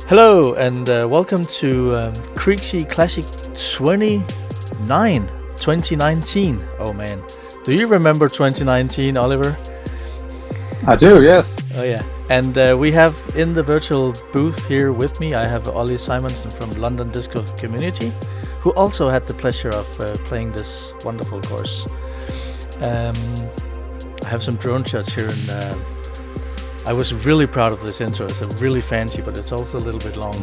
Hello and welcome to Creeksea Classic 2019. Oh man, do you remember 2019, Oliver? I do, yes. Oh yeah, and we have in the virtual booth here with me, I have Ollie Simonson from London Disc Golf Community, who also had the pleasure of playing this wonderful course. I have some drone shots here and I was really proud of this intro. It's really fancy, but it's also a little bit long.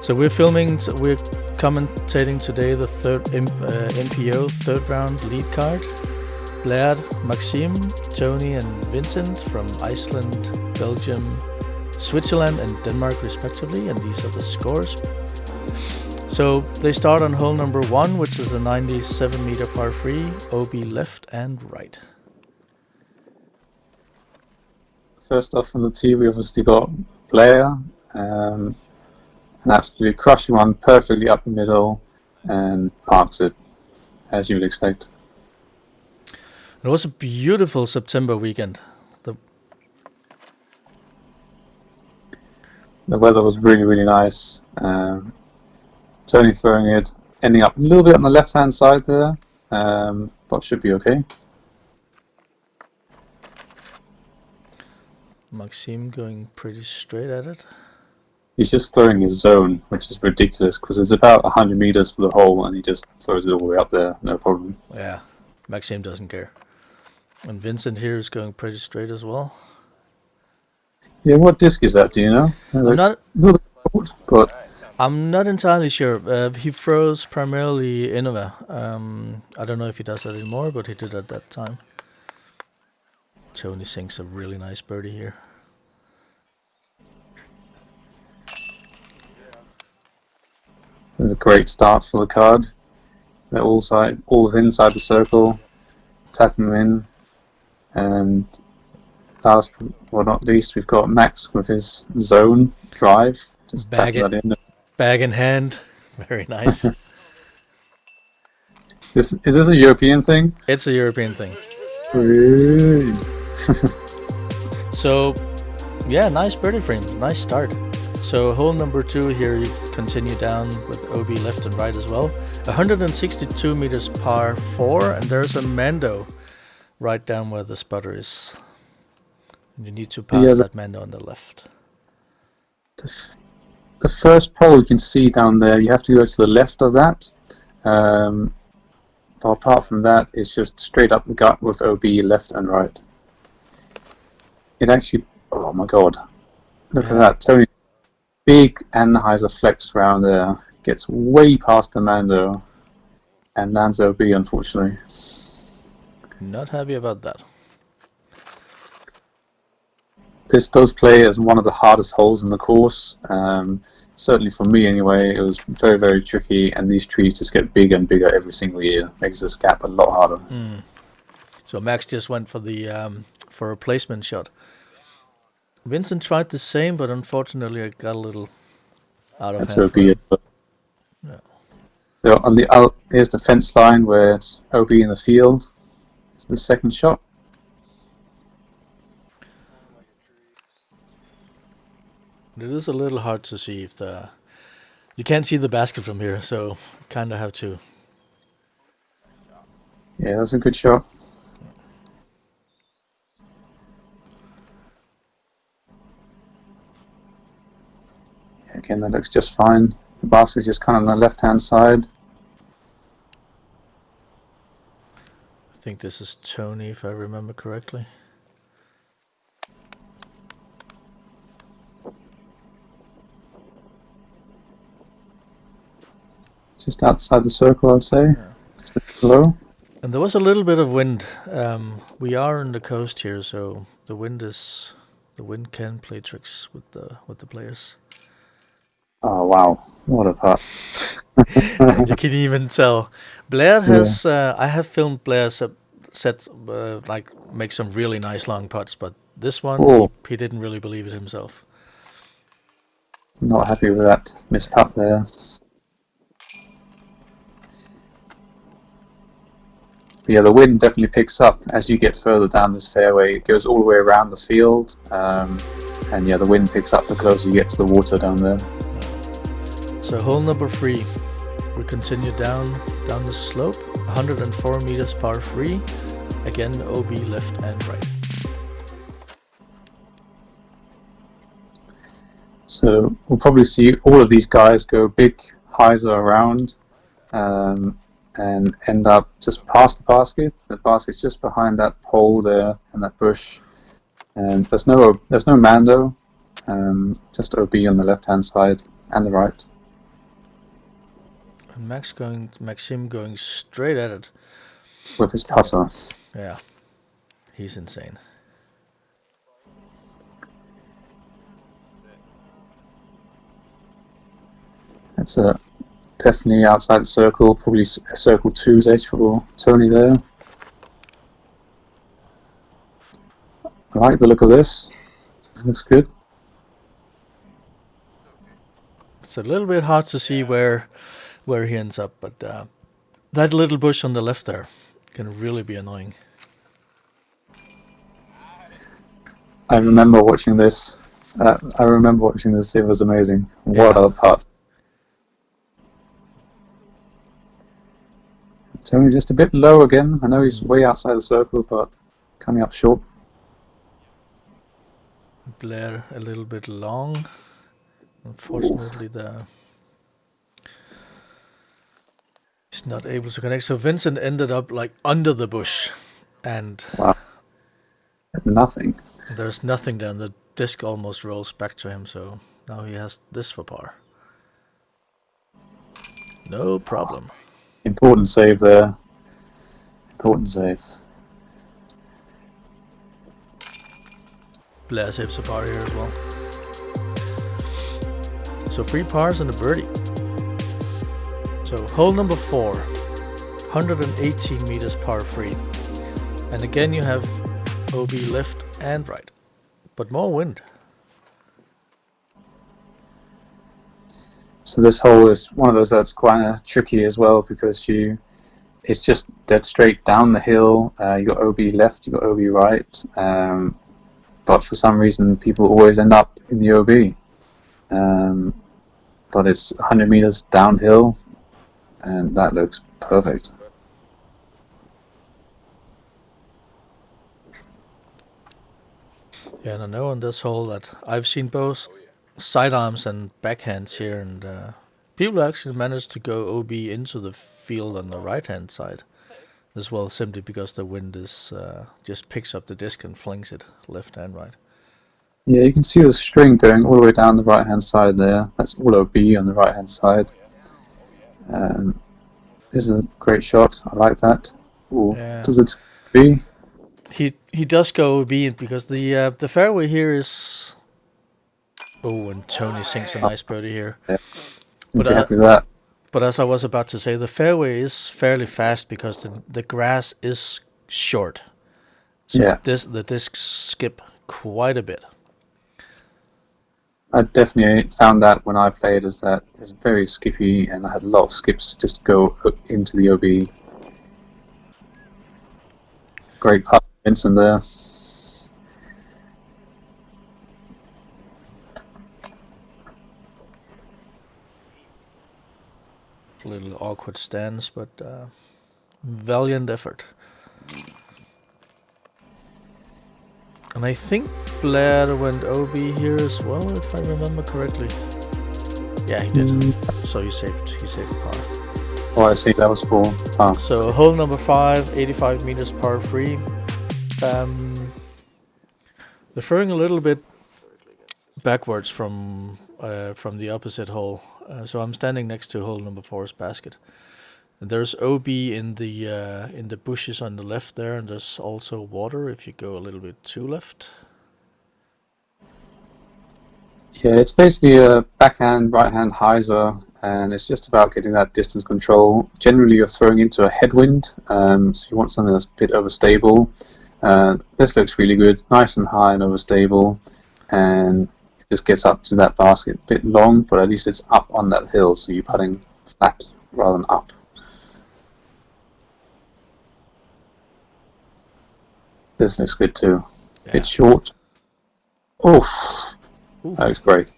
So we're commentating today the third MPO third round lead card. Blær, Maxime, Tony and Vincent from Iceland, Belgium, Switzerland and Denmark respectively, and these are the scores. So they start on hole number 1, which is a 97-meter par 3, OB left and right. First off from the tee, we obviously got Blær, an absolutely crushing one, perfectly up the middle, and parks it, as you would expect. It was a beautiful September weekend. The weather was really, really nice. Tony throwing it, ending up a little bit on the left-hand side there, but should be okay. Maxime going pretty straight at it. He's just throwing his zone, which is ridiculous because it's about 100 meters for the hole, and he just throws it all the way up there, no problem. Yeah, Maxime doesn't care. And Vincent here is going pretty straight as well. Yeah, what disc is that? Do you know? It's a little bit old, but I'm not entirely sure. He throws primarily Innova. I don't know if he does that anymore, but he did at that time. Tony sinks a really nice birdie here. This is a great start for the card. They're all inside the circle, tapping them in, and last but not least, we've got Max with his zone drive, just tapping that in. Bag in hand, very nice. Is this a European thing? It's a European thing. So, yeah, nice birdie frame, nice start. So hole number 2 here, you continue down with OB left and right as well. 162 meters par 4, and there's a Mando right down where the sputter is. You need to pass that Mando on the left. The first pole you can see down there, you have to go to the left of that. But apart from that, it's just straight up the gut with OB left and right. It actually, oh my god, look at that. Tony, big Anheuser flex round there, gets way past the Mando and lands OB, unfortunately. Not happy about that. This does play as one of the hardest holes in the course. Certainly for me anyway, it was very, very tricky, and these trees just get bigger and bigger every single year. Makes this gap a lot harder. So Max just went for the for a placement shot. Vincent tried the same, but unfortunately it got a little out of hand. That's OB. Yeah. So on here's the fence line where it's OB in the field. It's the second shot. It is a little hard to see if you can't see the basket from here, so kind of have to. Yeah, that's a good shot. Again, that looks just fine. The basket's just kind of on the left-hand side. I think this is Tony, if I remember correctly. Just outside the circle, I would say. Yeah. Just below. And there was a little bit of wind. We are on the coast here, so the wind can play tricks with the players. Oh wow, what a putt. You can even tell. Blær has, I have filmed Blær make some really nice long putts, but this one, he didn't really believe it himself. Not happy with that missed putt there. But yeah, the wind definitely picks up as you get further down this fairway. It goes all the way around the field, and yeah, the wind picks up the closer you get to the water down there. So hole number 3, we continue down the slope, 104 meters par 3, again OB left and right. So we'll probably see all of these guys go big hyzer around, and end up just past the basket. The basket's just behind that pole there and that bush, and there's no Mando, just OB on the left hand side and the right. And Maxime going straight at it with his putter. Yeah, he's insane. It's definitely outside the circle, probably circle 2's edge for Tony there. I like the look of this. It looks good. It's a little bit hard to see where he ends up, but that little bush on the left there can really be annoying. I remember watching this. It was amazing. What a putt. Tony just a bit low again. I know he's way outside the circle, but coming up short. Blær a little bit long. Unfortunately, he's not able to connect. So Vincent ended up like under the bush, and wow. Nothing. There's nothing there. And the disc almost rolls back to him. So now he has this for par. No problem. Important save there. Important save. Blær saves a par here as well. So 3 pars and a birdie. So hole number 4, 118 meters par 3. And again you have OB left and right, but more wind. So this hole is one of those that's quite tricky as well, because it's just dead straight down the hill. You got OB left, you got OB right, but for some reason people always end up in the OB. But it's 100 meters downhill, and that looks perfect. Yeah, and I know on this hole that I've seen both sidearms and backhands here, and people actually managed to go OB into the field on the right hand side as well, simply because the wind is just picks up the disc and flings it left and right. Yeah, you can see the string going all the way down the right hand side there. That's all OB on the right hand side. This is a great shot. I like that. Ooh, yeah. Does it be? He does go OB because the fairway here is. Oh, and Tony sinks a nice birdie here. Yeah. But as I was about to say, the fairway is fairly fast because the grass is short. So yeah. The discs skip quite a bit. I definitely found that when I played, is that it's very skippy, and I had a lot of skips just go into the OB. Great putt, Vincent there. Little awkward stance, but valiant effort. And I think Blær went OB here as well, if I remember correctly. Yeah, he did. So he saved par. Oh, I see. That was 4. So hole number 5, 85 meters par 3. Referring a little bit backwards from the opposite hole. So I'm standing next to hole number 4's basket. And there's OB in the bushes on the left there, and there's also water if you go a little bit to left. Yeah, it's basically a backhand, right-hand hyzer, and it's just about getting that distance control. Generally, you're throwing into a headwind, so you want something that's a bit overstable. This looks really good, nice and high and overstable, and it just gets up to that basket. A bit long, but at least it's up on that hill, so you're putting flat rather than up. This looks good too. Yeah. Bit short. Oof. Ooh. That looks great.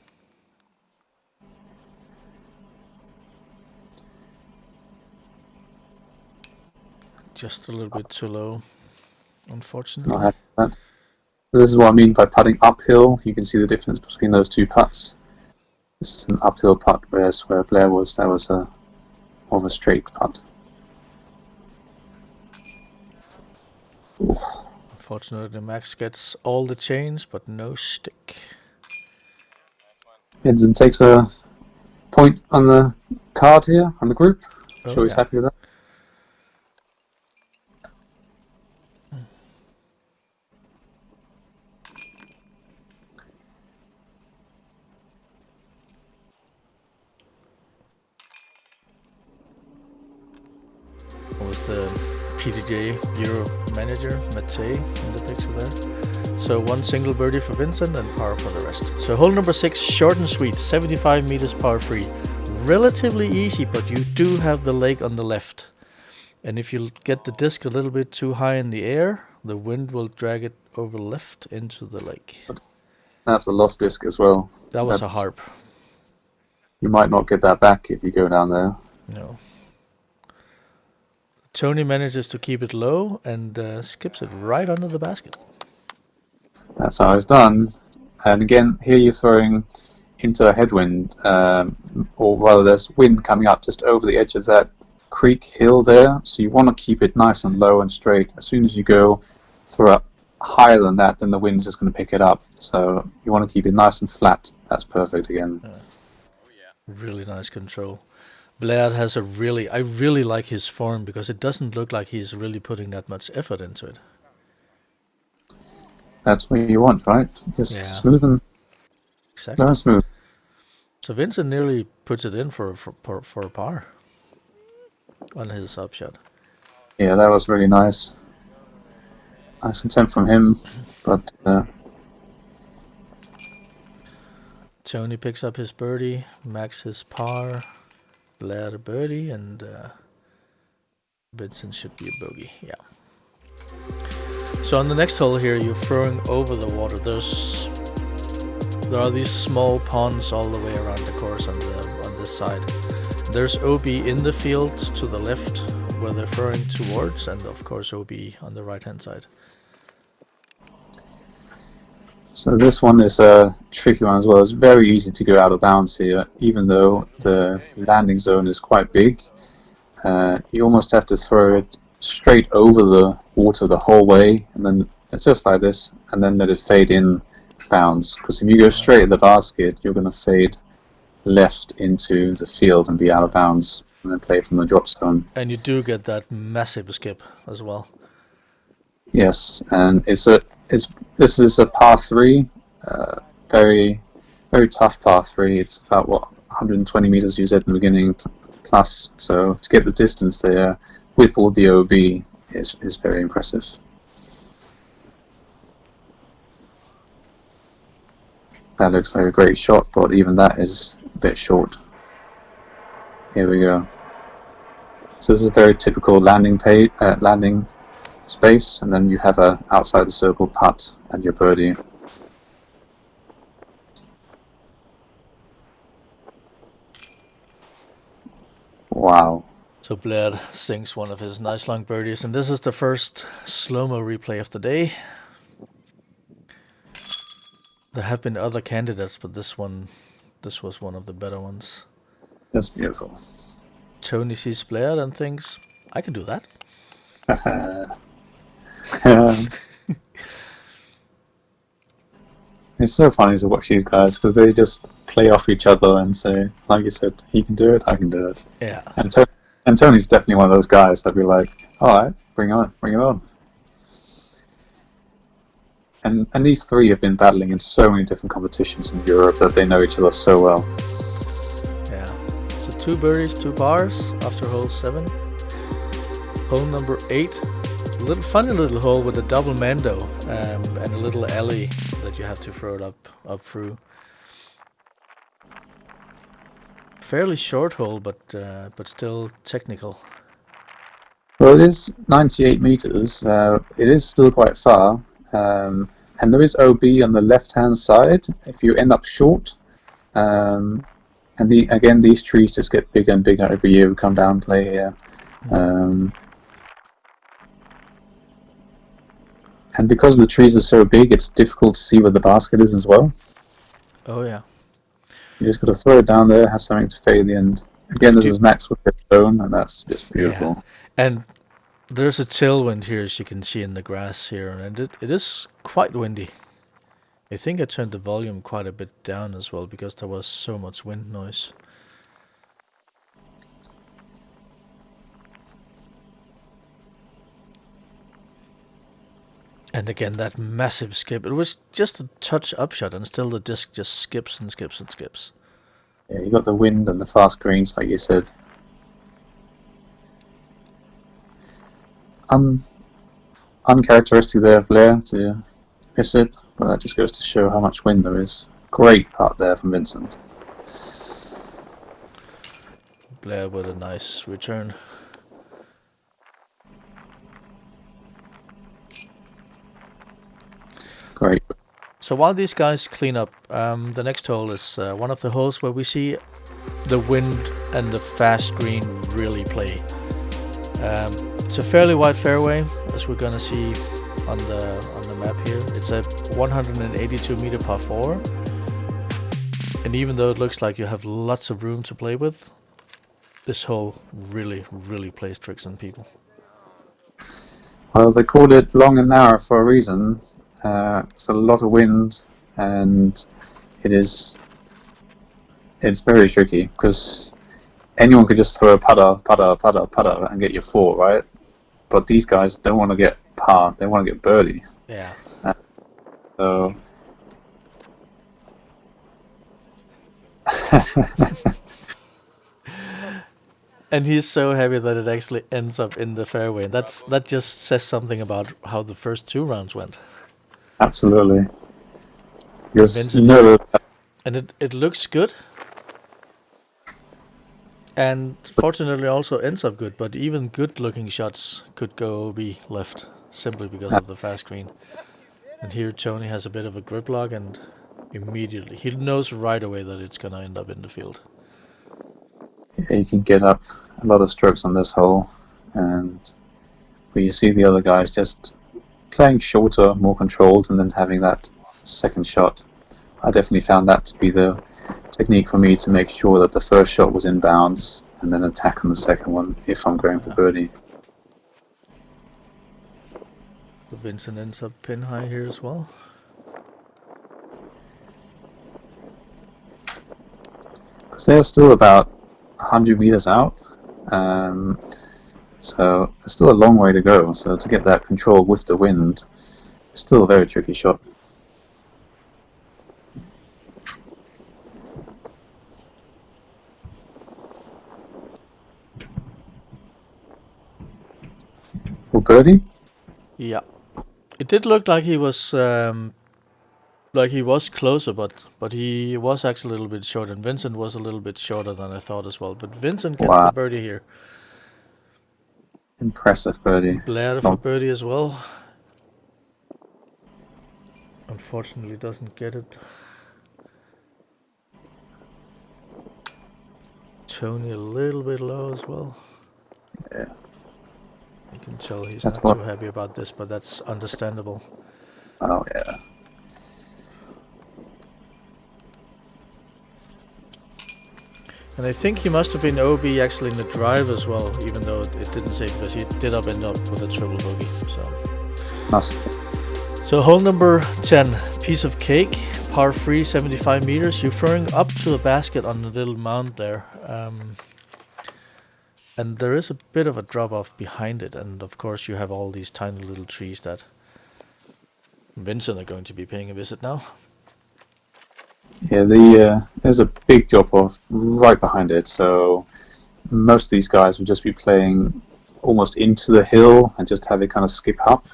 Just a little bit too low, Not unfortunately. happy with that. So this is what I mean by putting uphill. You can see the difference between those two putts. This is an uphill putt, whereas where Blær was, that was more of a straight putt. Oof. Unfortunately, Max gets all the change, but no stick. Vincent takes a point on the card here, on the group. Oh, Sure he's happy with that. Was the PDGA Euro manager, Matej, in the picture there. So one single birdie for Vincent and par for the rest. So hole number 6, short and sweet, 75 meters par 3. Relatively easy, but you do have the lake on the left. And if you get the disc a little bit too high in the air, the wind will drag it over left into the lake. That's a lost disc as well. That was a harp. You might not get that back if you go down there. No. Tony manages to keep it low and skips it right under the basket. That's how it's done. And again, here you're throwing into a headwind, or rather there's wind coming up just over the edge of that creek hill there. So you want to keep it nice and low and straight. As soon as you go throw up higher than that, then the wind's just going to pick it up. So you want to keep it nice and flat. That's perfect again. Really nice control. Blær has I really like his form because it doesn't look like he's really putting that much effort into it. That's what you want, right? Just smooth and exactly. Very smooth. So Vincent nearly puts it in for a par on his upshot. Yeah, that was really nice. Nice intent from him, but Tony picks up his birdie, Max his par, Blær birdie, and Vincent should be a bogey. Yeah. So on the next hole here, you're throwing over the water. There are these small ponds all the way around the course on this side. There's OB in the field to the left where they're throwing towards, and of course OB on the right hand side. So this one is a tricky one as well. It's very easy to go out of bounds here, even though the landing zone is quite big. You almost have to throw it straight over the water the whole way, and then it's just like this, and then let it fade in bounds. Because if you go straight at the basket, you're going to fade left into the field and be out of bounds, and then play from the drop zone. And you do get that massive skip as well. Yes, and this is a par 3, very very tough par 3. It's about 120 meters you said in the beginning plus. So to get the distance there with all the OB is very impressive. That looks like a great shot, but even that is a bit short. Here we go. So this is a very typical landing space, and then you have a outside the circle putt and your birdie. Wow. So Blær sinks one of his nice long birdies, and this is the first slow-mo replay of the day. There have been other candidates, but this was one of the better ones. That's beautiful. Tony sees Blær and thinks, I can do that. It's so funny to watch these guys because they just play off each other and say, like you said, he can do it, I can do it. Yeah. And Tony's definitely one of those guys that'd be like, all right, bring it on. And these three have been battling in so many different competitions in Europe that they know each other so well. Yeah. So 2 birdies, 2 pars after hole 7. Hole number 8. Funny little hole with a double mando and a little alley that you have to throw it up through. Fairly short hole, but still technical. Well, it is 98 meters. It is still quite far, and there is OB on the left-hand side if you end up short. And again, these trees just get bigger and bigger every year we come down and play here. And because the trees are so big, it's difficult to see where the basket is as well. Oh yeah. You just got to throw it down there, have something to fade the end. Again, this is Max with the stone, and that's just beautiful. Yeah. And there's a tailwind here, as you can see in the grass here, and it is quite windy. I think I turned the volume quite a bit down as well because there was so much wind noise. And again, that massive skip. It was just a touch upshot, and still the disc just skips and skips and skips. Yeah, you got the wind and the fast greens, like you said. Uncharacteristic there of Blær to miss it, but that just goes to show how much wind there is. Great part there from Vincent. Blær with a nice return. Great. So while these guys clean up, the next hole is one of the holes where we see the wind and the fast green really play. It's a fairly wide fairway, as we're gonna see on the map here. It's a 182 meter par 4, and even though it looks like you have lots of room to play with, this hole really plays tricks on people. Well, they called it long and narrow for a reason. It's a lot of wind, and it's very tricky because anyone could just throw a putter and get your 4, right? But these guys don't want to get par; they want to get birdie. Yeah. So. And he's so happy that it actually ends up in the fairway. That just says something about how the first 2 rounds went. Absolutely. Because and it looks good. And fortunately also ends up good, but even good looking shots could go be left simply because of the fast green. And here Tony has a bit of a grip lock, and immediately he knows right away that it's gonna end up in the field. Yeah, you can get up a lot of strokes on this hole, and where you see the other guys just playing shorter, more controlled, and then having that second shot. I definitely found that to be the technique for me to make sure that the first shot was in bounds and then attack on the second one if I'm going for birdie. But Vincent ends up pin high here as well. Because they're still about 100 meters out, so there's still a long way to go. So to get that control with the wind, is still a very tricky shot. For birdie? Yeah, it did look like he was closer, but he was actually a little bit short, and Vincent was a little bit shorter than I thought as well. But Vincent gets the birdie here. Impressive birdie. Blær for birdie as well. Unfortunately, doesn't get it. Tony a little bit low as well. Yeah. You can tell he's not too happy about this, but that's understandable. Oh yeah. And I think he must have been OB actually in the drive as well, even though it didn't say, because he did end up with a triple bogey. So hole number 10, piece of cake, par 3, 75 meters. You're throwing up to the basket on the little mound there. And there is a bit of a drop off behind it, and of course you have all these tiny little trees that Vincent are going to be paying a visit now. Yeah, there's a big drop off right behind it, so most of these guys would just be playing almost into the hill and just have it kind of skip up.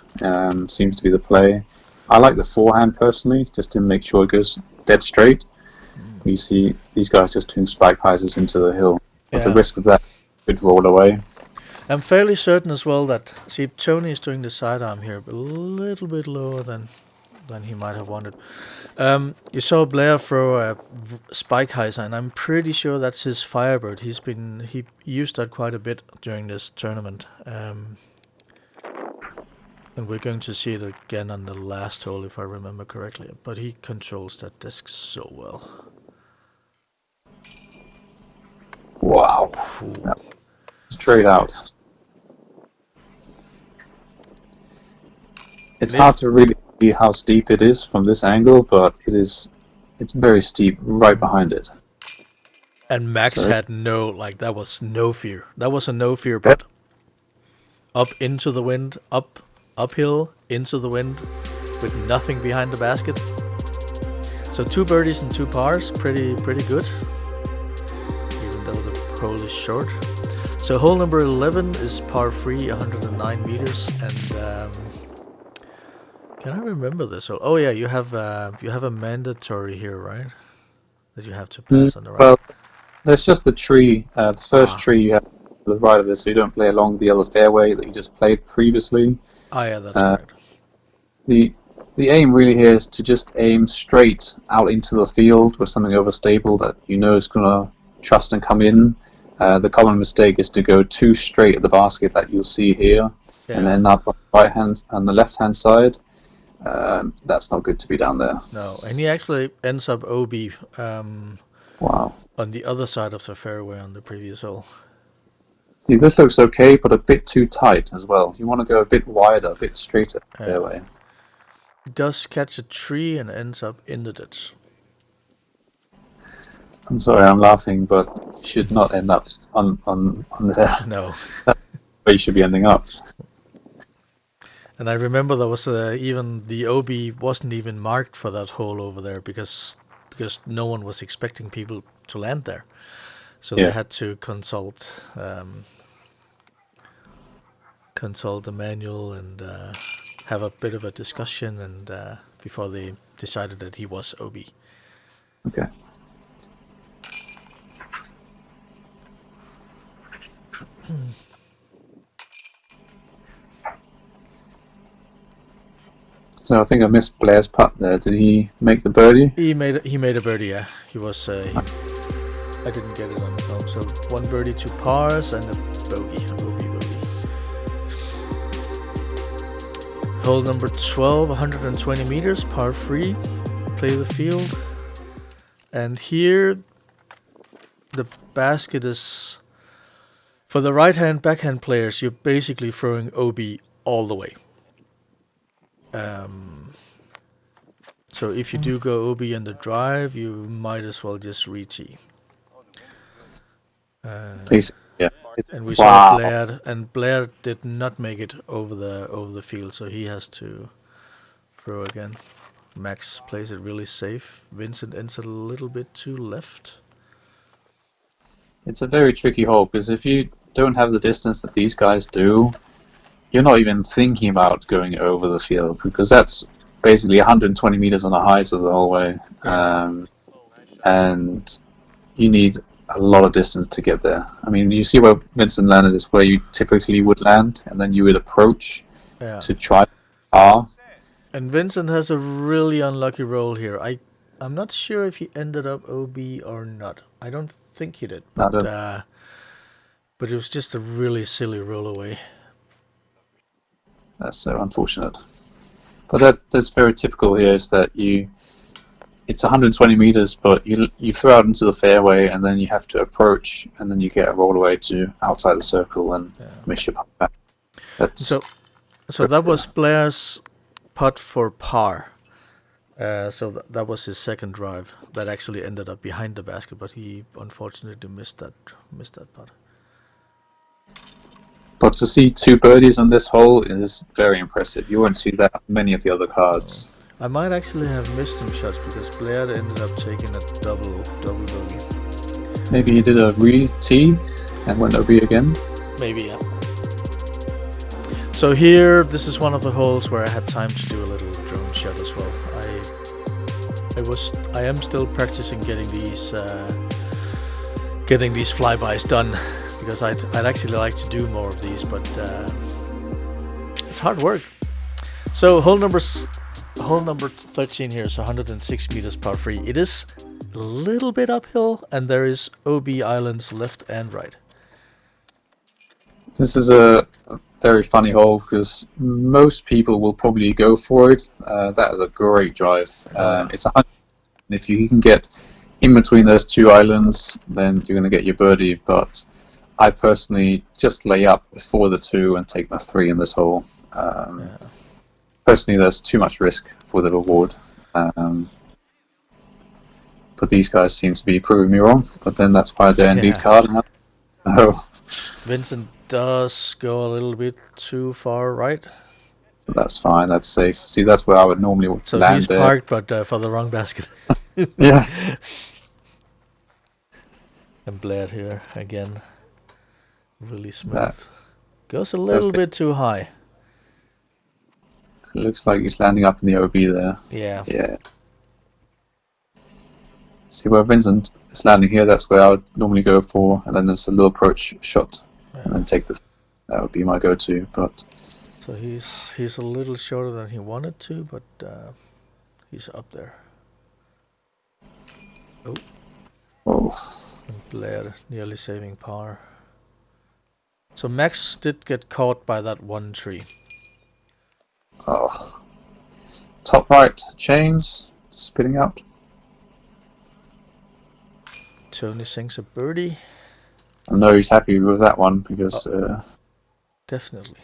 Seems to be the play. I like the forehand personally, just to make sure it goes dead straight. You see these guys just doing spike hyzers into the hill, but the risk of that could roll away. I'm fairly certain as well that, see, Tony is doing the sidearm here, but a little bit lower than he might have wanted. You saw Blær throw a spike hyzer, and I'm pretty sure that's his Firebird. He used that quite a bit during this tournament. And we're going to see it again on the last hole, if I remember correctly. But he controls that disc so well. Wow. Straight out. It's hard to really see how steep it is from this angle, but it's very steep right behind it. And Max had that was no fear. That was a no fear putt. Yep. Up into the wind, uphill, into the wind, with nothing behind the basket. So 2 birdies and 2 pars, pretty good. Even though the hole is short. So hole number 11 is par 3, 109 meters, and can I remember this? Oh yeah, you have a mandatory here, right? That you have to pass on the right. Well, there's just the tree. The first tree you have to the right of it, so you don't play along the other fairway that you just played previously. Oh yeah, that's right. The aim really here is to just aim straight out into the field with something overstable that you know is going to trust and come in. The common mistake is to go too straight at the basket, like you'll see here, and then up on the right hand and the left hand side. That's not good to be down there. No, and he actually ends up OB. Wow. On the other side of the fairway on the previous hole. See, this looks okay, but a bit too tight as well. You want to go a bit wider, a bit straighter fairway. He does catch a tree and ends up in the ditch. I'm sorry, I'm laughing, but you should not end up on there. No. That's where you should be ending up. And I remember there was even the OB wasn't even marked for that hole over there because no one was expecting people to land there. So they had to consult the manual and have a bit of a discussion and before they decided that he was OB. Okay. So I think I missed Blær's putt there. Did he make the birdie? He made a birdie, yeah. He was. I didn't get it on the film. So 1 birdie, 2 pars, and a bogey. Hole number 12, 120 meters, par 3. Play the field, and here the basket is for the right-hand backhand players. You're basically throwing OB all the way. So if you do go OB in the drive, you might as well just re-tee. Yeah. And we saw Blær, and Blær did not make it over the field, so he has to throw again. Max plays it really safe. Vincent ends it a little bit too left. It's a very tricky hole because if you don't have the distance that these guys do, you're not even thinking about going over the field because that's basically 120 meters on the hyzer the whole way, and you need a lot of distance to get there. I mean, you see where Vincent landed is where you typically would land, and then you would approach to try par. And Vincent has a really unlucky roll here. I'm not sure if he ended up OB or not. I don't think he did, but it was just a really silly roll away. That's so unfortunate. But that's very typical here is that it's 120 meters, but you throw out into the fairway and then you have to approach and then you get a roll away to outside the circle and miss your putt back. So that was Blær's putt for par. So that was his second drive that actually ended up behind the basket, but he unfortunately missed that putt. But to see 2 birdies on this hole is very impressive. You won't see that on many of the other cards. I might actually have missed some shots because Blær ended up taking a double bogey. Maybe he did a re-tee and went OB again? Maybe, yeah. So here, this is one of the holes where I had time to do a little drone shot as well. I am still practicing getting these flybys done because I'd actually like to do more of these, but it's hard work. So hole number 13 here is 106 meters par 3. It is a little bit uphill, and there is OB islands left and right. This is a very funny hole because most people will probably go for it. That is a great drive. It's 100. If you can get in between those two islands, then you're going to get your birdie. But I personally just lay up before the 2 and take my 3 in this hole. Personally, there's too much risk for the reward. But these guys seem to be proving me wrong. But then that's why they're in lead card. Oh. Vincent does go a little bit too far right. That's fine. That's safe. See, that's where I would normally land there. So he's parked, but for the wrong basket. Yeah. And Blær here again. Really smooth. Goes a little bit too high. It looks like he's landing up in the OB there. Yeah. Yeah. See where Vincent is landing here, that's where I would normally go for, and then there's a little approach shot, and then take this. That would be my go-to, but... So he's a little shorter than he wanted to, but he's up there. Oh. And Blær nearly saving par. So Max did get caught by that one tree. Oh. Top right, chains, spitting out. Tony sinks a birdie. I know he's happy with that one because definitely.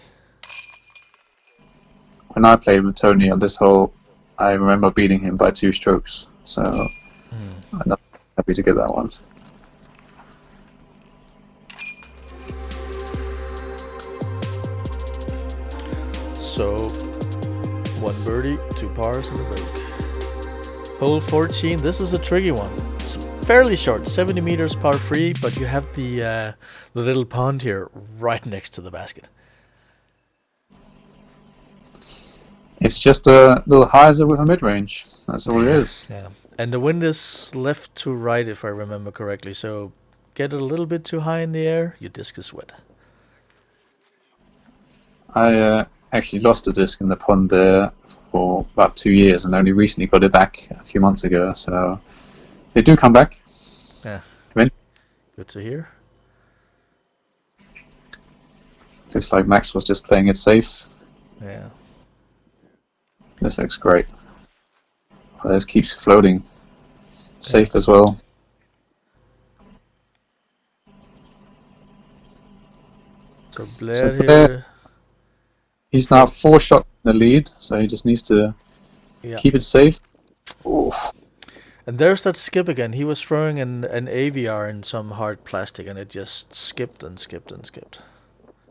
When I played with Tony on this hole, I remember beating him by 2 strokes. So I'm not happy to get that one. So 1 birdie, 2 pars, and a break. Hole 14. This is a tricky one. It's fairly short, 70 meters par 3, but you have the little pond here right next to the basket. It's just a little hyzer with a mid-range. That's all it is. Yeah, and the wind is left to right, if I remember correctly. So get a little bit too high in the air, your disc is wet. I actually lost a disc in the pond there for about 2 years, and only recently got it back a few months ago. So they do come back. Yeah. Good to hear. Looks like Max was just playing it safe. Yeah. This looks great. Well, this keeps floating. Safe as well. So Blær here. He's now 4 shots in the lead, so he just needs to keep it safe. Oof. And there's that skip again. He was throwing an AVR in some hard plastic, and it just skipped and skipped and skipped.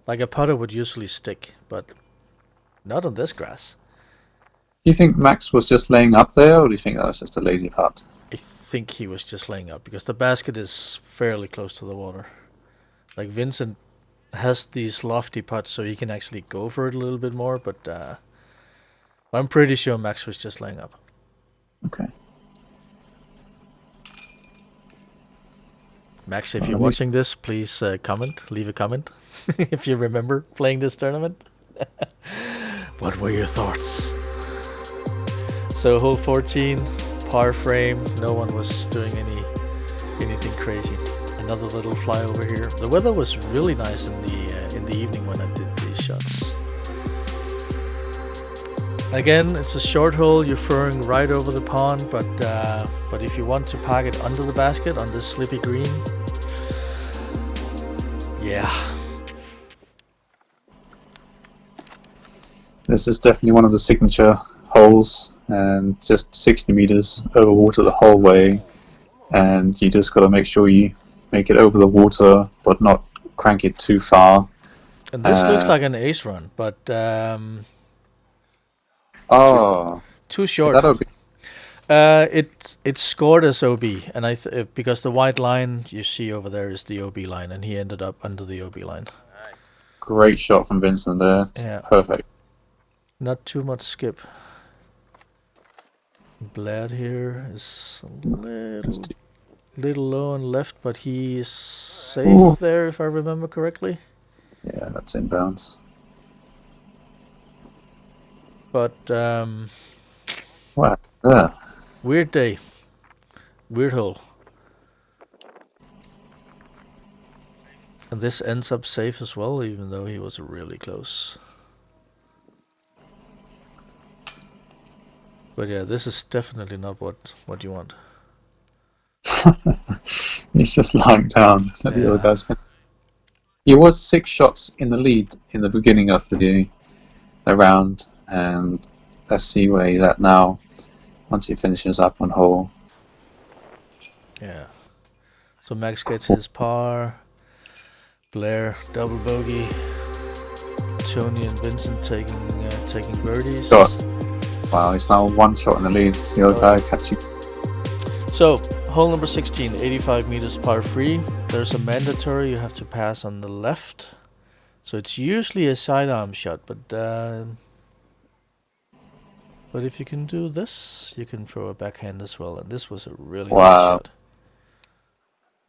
Like a putter would usually stick, but not on this grass. Do you think Max was just laying up there, or do you think that was just a lazy putt? I think he was just laying up, because the basket is fairly close to the water. Like Vincent has these lofty putts, so he can actually go for it a little bit more, but I'm pretty sure Max was just laying up. Okay. Max, if you're watching this, please leave a comment if you remember playing this tournament. What were your thoughts? So hole 14, par frame, no one was doing anything crazy. Another little fly over here. The weather was really nice in the evening when I did these shots. Again, it's a short hole. You're throwing right over the pond, but if you want to park it under the basket on this slippy green, yeah. This is definitely one of the signature holes, and just 60 meters over water the whole way, and you just got to make sure you make it over the water, but not crank it too far. And this looks like an ace run, but too short. Is that OB? It scored as OB, and because the white line you see over there is the OB line, and he ended up under the OB line. Great shot from Vincent there. Yeah. Perfect. Not too much skip. Blær here is a little low on left, but he's safe there, if I remember correctly. Yeah, that's inbounds. But Wow. Yeah. weird day, weird hole. And this ends up safe as well, even though he was really close. But yeah, this is definitely not what you want. He's just lying down. Let the other guys finish. He was 6 shots in the lead in the beginning of the round, and let's see where he's at now once he finishes up on hole. Yeah. So Max gets his par. Blær double bogey. Tony and Vincent taking birdies. Wow, he's now 1 shot in the lead. It's the other guy catching. So, hole number 16, 85 meters par 3. There's a mandatory you have to pass on the left. So it's usually a sidearm shot, but if you can do this, you can throw a backhand as well. And this was a really nice shot.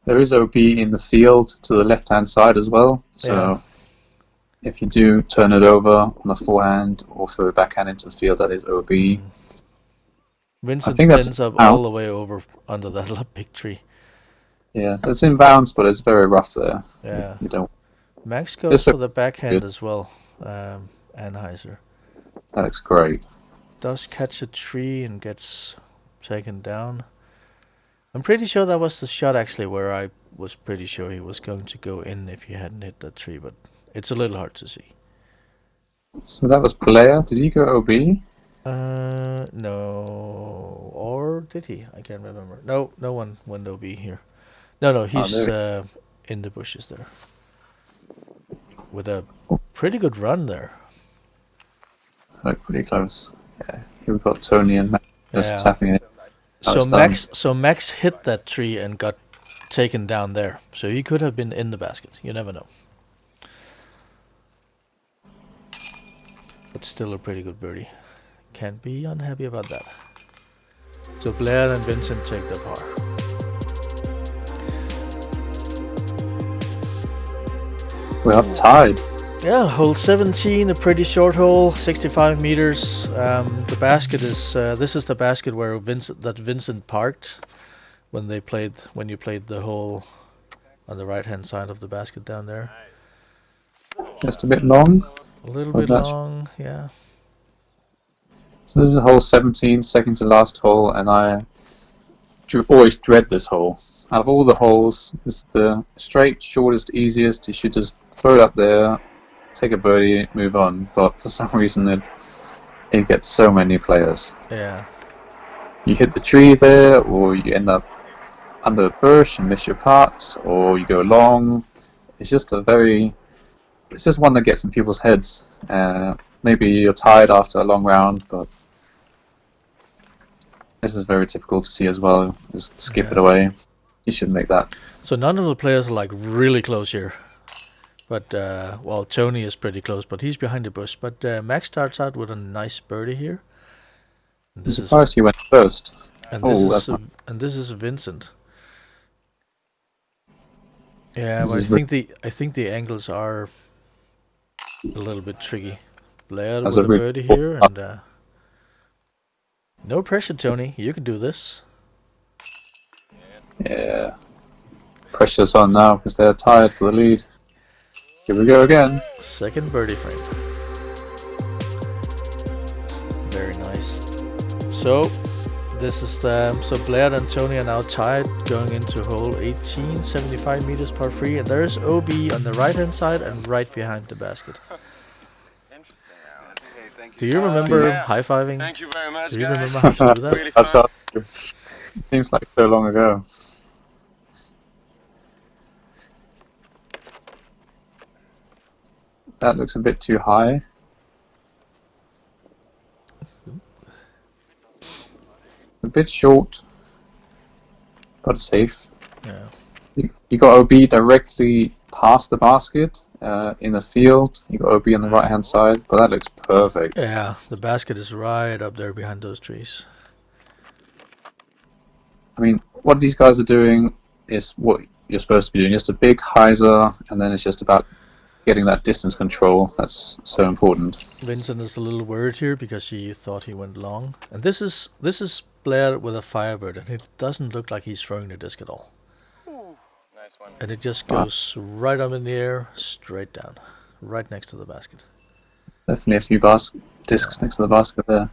There is OB in the field to the left-hand side as well. So if you do turn it over on a forehand or throw a backhand into the field, that is OB. Vincent ends up all the way over under that big tree. Yeah, that's inbounds, but it's very rough there. Yeah. You don't. Max goes for the backhand as well. Anheuser. That looks great. Does catch a tree and gets taken down. I'm pretty sure that was the shot actually where I was pretty sure he was going to go in if he hadn't hit that tree, but it's a little hard to see. So that was Blær. Did he go OB? No. Or did he? I can't remember. No one went OB here. No, he's in the bushes there. With a pretty good run there. Like pretty close. Yeah. Here we've got Tony and Max just tapping it. So Max hit that tree and got taken down there. So he could have been in the basket. You never know. But still a pretty good birdie. Can't be unhappy about that. So Blær and Vincent take the par. We are tied. Yeah, hole 17, a pretty short hole, 65 meters. The basket is this is the basket where Vincent parked when you played the hole on the right hand side of the basket down there. Just a bit long. A little bit long, yeah. So this is hole 17, second to last hole, and I always dread this hole. Out of all the holes, it's the straight, shortest, easiest. You should just throw it up there, take a birdie, move on. But for some reason, it gets so many players. Yeah. You hit the tree there, or you end up under a bush and miss your putt, or you go long. It's just it's just one that gets in people's heads. Maybe you're tired after a long round, but this is very typical to see as well. Just skip it away. You should make that. So none of the players are like really close here. But, well, Tony is pretty close, but he's behind the bush. But Max starts out with a nice birdie here. I'm surprised he went first. And this is Vincent. Yeah, but I think the angles are a little bit tricky. Blær with a birdie here, and no pressure, Tony. You can do this. Yeah. Pressure's on now because they're tied for the lead. Here we go again. Second birdie frame. Very nice. So this is so Blær and Tony are now tied going into hole 18, 75 meters par 3, and there's OB on the right hand side and right behind the basket. Do you remember high-fiving? Thank you very much, Do you remember how to do that? Really That's hard. It seems like so long ago. That looks a bit too high. A bit short, but safe. Yeah. You got OB directly past the basket in the field. You got OB on the right hand side, but that looks perfect. Yeah, the basket is right up there behind those trees. I mean, what these guys are doing is what you're supposed to be doing. Just a big hyzer, and then it's just about getting that distance control. That's so important. Vincent is a little worried here because he thought he went long. And this is Blær with a Firebird, and it doesn't look like he's throwing the disc at all. Nice one. And it just goes right up in the air, straight down, right next to the basket. Definitely a few discs next to the basket there.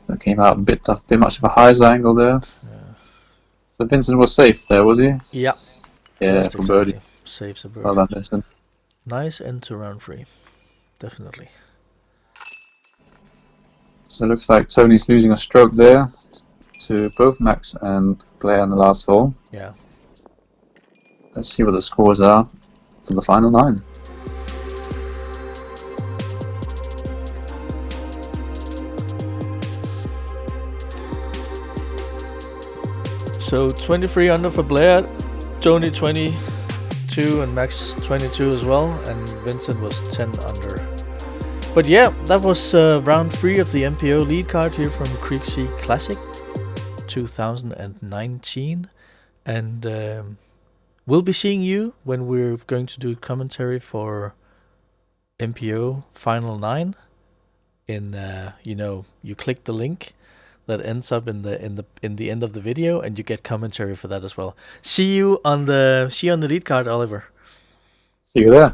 That came out a bit much of a hyzer angle there. Yeah. So Vincent was safe there, was he? Yeah. Yeah, Just for birdie. Saves a birdie. Well done, Vincent. Nice end to round 3. Definitely. So it looks like Tony's losing a stroke there to both Max and Blær in the last hole. Yeah. Let's see what the scores are for the final 9. So 23 under for Blær, Tony 22 and Max 22 as well, and Vincent was 10 under. But yeah, that was round 3 of the MPO Leadcard here from Creeksea Classic 2019, and we'll be seeing you when we're going to do commentary for MPO Final 9. You click the link that ends up in the end of the video, and you get commentary for that as well. See you on the lead card, Oliver. See you there.